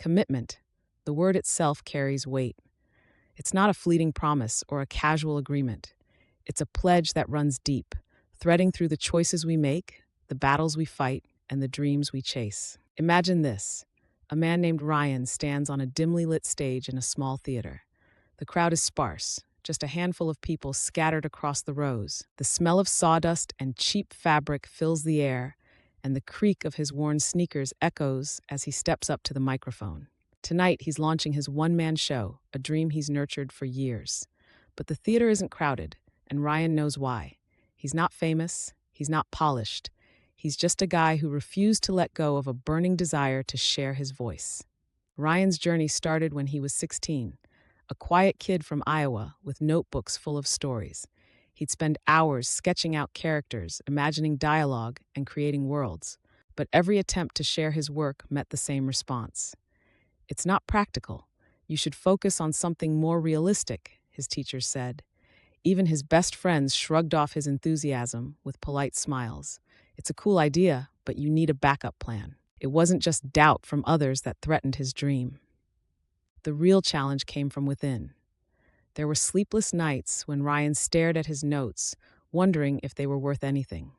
Commitment. The word itself carries weight. It's not a fleeting promise or a casual agreement. It's a pledge that runs deep, threading through the choices we make, the battles we fight, and the dreams we chase. Imagine this. A man named Ryan stands on a dimly lit stage in a small theater. The crowd is sparse, just a handful of people scattered across the rows. The smell of sawdust and cheap fabric fills the air, and the creak of his worn sneakers echoes as he steps up to the microphone. Tonight, he's launching his one-man show, a dream he's nurtured for years. But the theater isn't crowded, and Ryan knows why. He's not famous, he's not polished. He's just a guy who refused to let go of a burning desire to share his voice. Ryan's journey started when he was 16, a quiet kid from Iowa with notebooks full of stories. He'd spend hours sketching out characters, imagining dialogue, and creating worlds. But every attempt to share his work met the same response. It's not practical. You should focus on something more realistic, his teachers said. Even his best friends shrugged off his enthusiasm with polite smiles. It's a cool idea, but you need a backup plan. It wasn't just doubt from others that threatened his dream. The real challenge came from within. There were sleepless nights when Ryan stared at his notes, wondering if they were worth anything.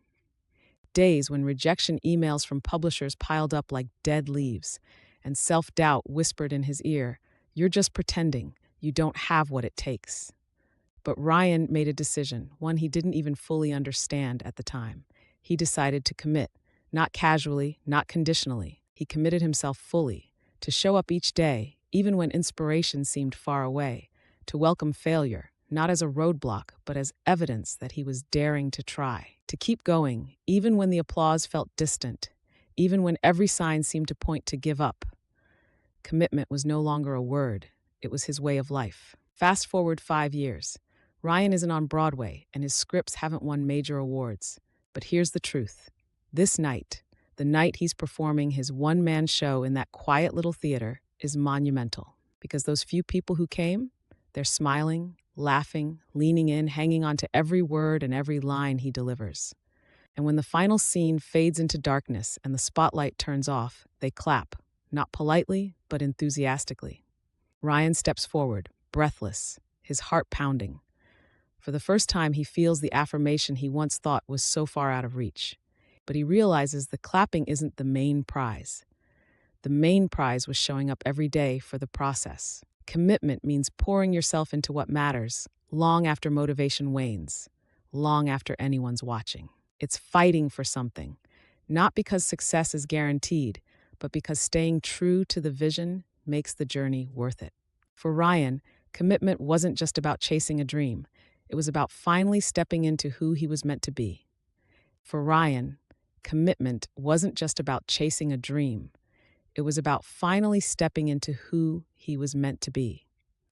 Days when rejection emails from publishers piled up like dead leaves, and self-doubt whispered in his ear, "You're just pretending. You don't have what it takes." But Ryan made a decision, one he didn't even fully understand at the time. He decided to commit, not casually, not conditionally. He committed himself fully, to show up each day, even when inspiration seemed far away, to welcome failure, not as a roadblock, but as evidence that he was daring to try, to keep going, even when the applause felt distant, even when every sign seemed to point to give up. Commitment was no longer a word, it was his way of life. Fast forward 5 years. Ryan isn't on Broadway, and his scripts haven't won major awards. But here's the truth. This night, the night he's performing his one-man show in that quiet little theater, is monumental. Because those few people who came, they're smiling, laughing, leaning in, hanging on to every word and every line he delivers. And when the final scene fades into darkness and the spotlight turns off, they clap, not politely, but enthusiastically. Ryan steps forward, breathless, his heart pounding. For the first time, he feels the affirmation he once thought was so far out of reach. But he realizes the clapping isn't the main prize. The main prize was showing up every day for the process. Commitment means pouring yourself into what matters, long after motivation wanes, long after anyone's watching. It's fighting for something, not because success is guaranteed, but because staying true to the vision makes the journey worth it. For Ryan, commitment wasn't just about chasing a dream. It was about finally stepping into who he was meant to be. For Ryan, commitment wasn't just about chasing a dream. It was about finally stepping into who he was meant to be.